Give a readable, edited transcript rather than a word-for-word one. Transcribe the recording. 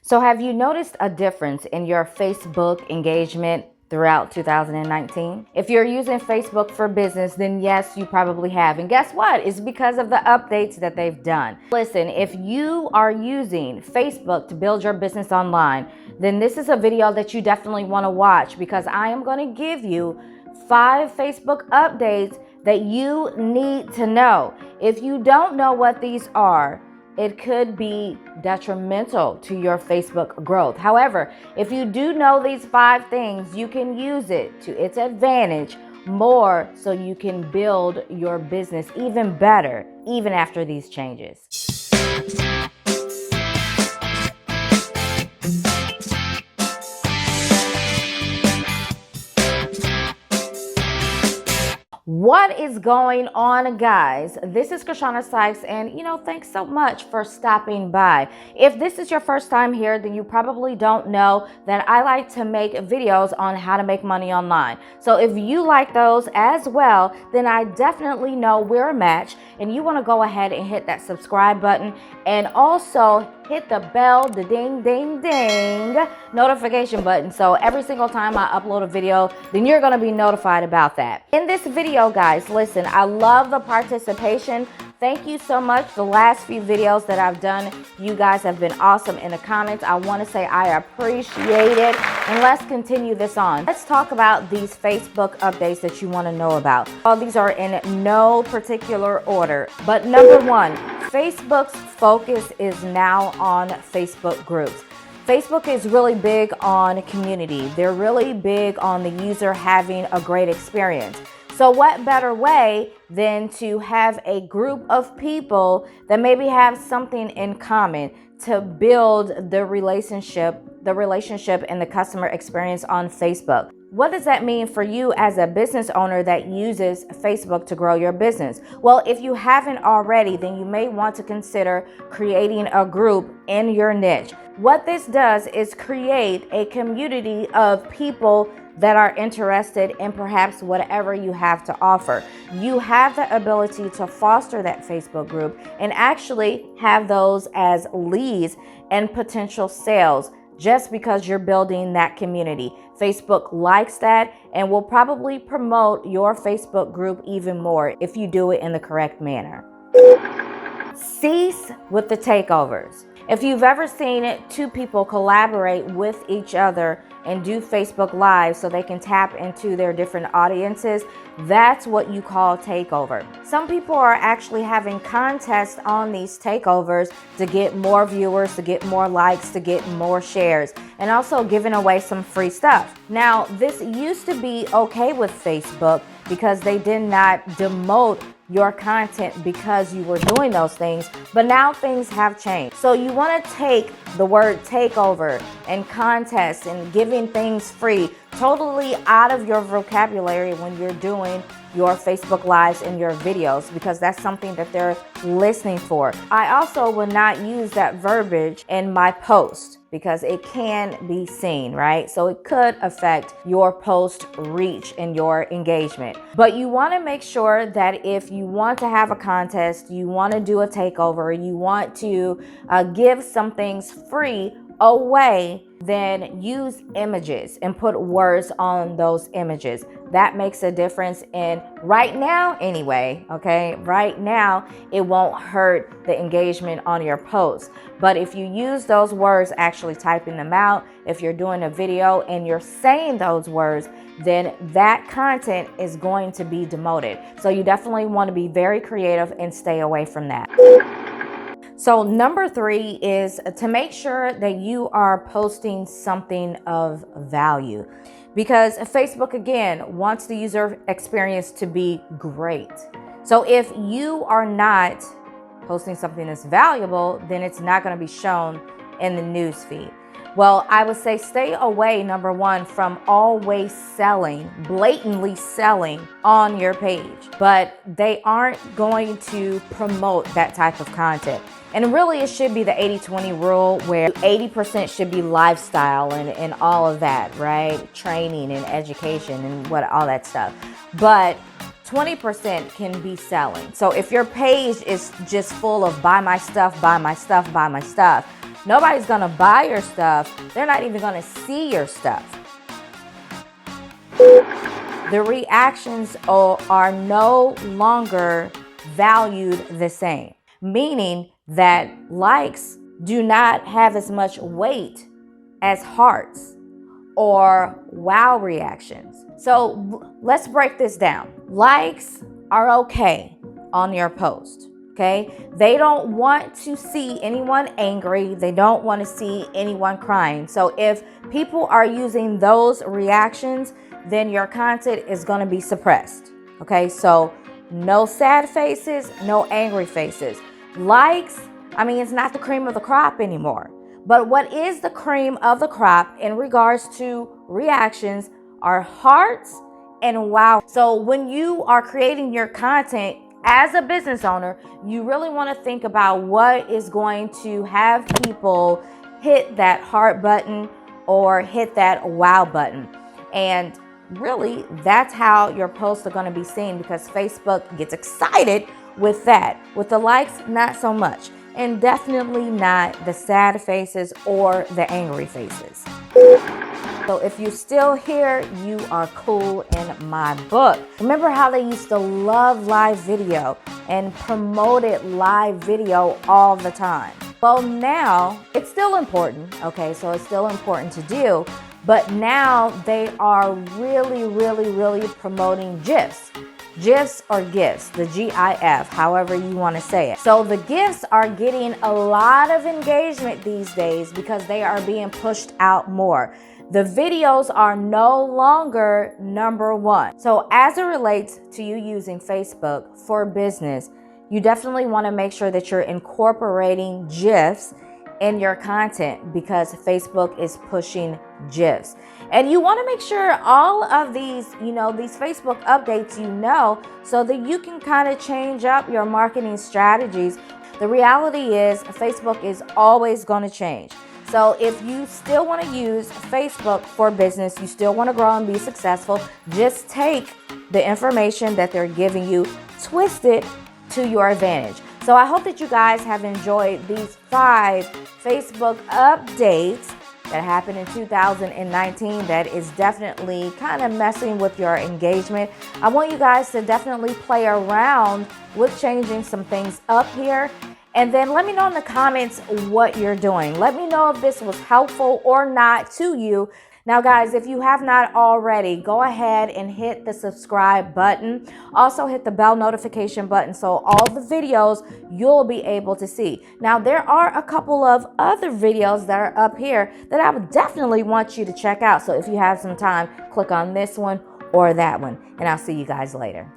So have you noticed a difference in your Facebook engagement throughout 2019? If you're using Facebook for business, then yes, you probably have. And guess what? It's because of the updates that they've done. Listen, if you are using Facebook to build your business online, then this is a video that you definitely want to watch, because I am going to give you 5 Facebook updates that you need to know. If you don't know what these are, it could be detrimental to your Facebook growth. However, if you do know these 5 things, you can use it to its advantage more, so you can build your business even better, even after these changes. What is going on, guys? This is Kirshana Sykes, and thanks so much for stopping by. If this is your first time here, then you probably don't know that I like to make videos on how to make money online. So if you like those as well, then I definitely know we're a match, and you want to go ahead and hit that subscribe button, and also hit the bell, the ding, ding, ding notification button. So every single time I upload a video, then you're going to be notified about that. In this video, guys, listen, I love the participation. Thank you so much. The last few videos that I've done, you guys have been awesome in the comments. I want to say I appreciate it. And let's continue this on. Let's talk about these Facebook updates that you want to know about. All these are in no particular order. But number 1, Facebook's focus is now on Facebook groups. Facebook is really big on community. They're really big on the user having a great experience. So what better way than to have a group of people that maybe have something in common to build the relationship and the customer experience on Facebook? What does that mean for you as a business owner that uses Facebook to grow your business? Well, if you haven't already, then you may want to consider creating a group in your niche. What this does is create a community of people that are interested in perhaps whatever you have to offer. You have the ability to foster that Facebook group and actually have those as leads and potential sales, just because you're building that community. Facebook likes that and will probably promote your Facebook group even more if you do it in the correct manner. Cease with the takeovers. If you've ever seen 2 people collaborate with each other and do Facebook Live so they can tap into their different audiences, that's what you call takeover. Some people are actually having contests on these takeovers to get more viewers, to get more likes, to get more shares, and also giving away some free stuff. Now, this used to be okay with Facebook because they did not demote your content because you were doing those things, but now things have changed. So you want to take the word takeover and contest and giving things free totally out of your vocabulary when you're doing your Facebook Lives and your videos, because that's something that they're listening for. I also will not use that verbiage in my post because it can be seen, right? So it could affect your post reach and your engagement. But you want to make sure that if you want to have a contest, you want to do a takeover, you want to give some things free away, then use images and put words on those images. That makes a difference. And right now anyway, okay, right now it won't hurt the engagement on your post. But if you use those words, actually typing them out, if you're doing a video and you're saying those words, then that content is going to be demoted. So you definitely want to be very creative and stay away from that. So number 3 is to make sure that you are posting something of value, because Facebook, again, wants the user experience to be great. So if you are not posting something that's valuable, then it's not going to be shown in the news feed. Well, I would say stay away, number 1, from always selling, blatantly selling on your page. But they aren't going to promote that type of content. And really, it should be the 80-20 rule, where 80% should be lifestyle and all of that, right? Training and education and all that stuff. But 20% can be selling. So if your page is just full of buy my stuff, buy my stuff, buy my stuff, Nobody's gonna buy your stuff. They're not even gonna see your stuff. The reactions are no longer valued the same, meaning that likes do not have as much weight as hearts or wow reactions. So let's break this down. Likes are okay on your post, okay? They don't want to see anyone angry. They don't want to see anyone crying. So if people are using those reactions, then your content is going to be suppressed, okay? So no sad faces, no angry faces. Likes, it's not the cream of the crop anymore. But what is the cream of the crop in regards to reactions are hearts and wow. So when you are creating your content as a business owner, you really want to think about what is going to have people hit that heart button or hit that wow button. And really, that's how your posts are going to be seen, because Facebook gets excited with that. With the likes, not so much. And definitely not the sad faces or the angry faces. So if you're still here, you are cool in my book. Remember how they used to love live video and promoted live video all the time? Well, now it's still important, okay? So it's still important to do, but now they are really promoting GIFs. GIFs or GIFs, the GIF, however you want to say it. So the GIFs are getting a lot of engagement these days because they are being pushed out more. The videos are no longer number one. So as it relates to you using Facebook for business, you definitely want to make sure that you're incorporating GIFs in your content, because Facebook is pushing GIFs. And you want to make sure all of these, these Facebook updates, so that you can kind of change up your marketing strategies. The reality is Facebook is always going to change. So if you still want to use Facebook for business, you still want to grow and be successful, just take the information that they're giving you, twist it to your advantage. So I hope that you guys have enjoyed these 5 Facebook updates that happened in 2019 that is definitely kind of messing with your engagement. I want you guys to definitely play around with changing some things up here. And then let me know in the comments what you're doing. Let me know if this was helpful or not to you. Now, guys, if you have not already, go ahead and hit the subscribe button. Also, hit the bell notification button so all the videos you'll be able to see. Now, there are a couple of other videos that are up here that I would definitely want you to check out. So if you have some time, click on this one or that one, and I'll see you guys later.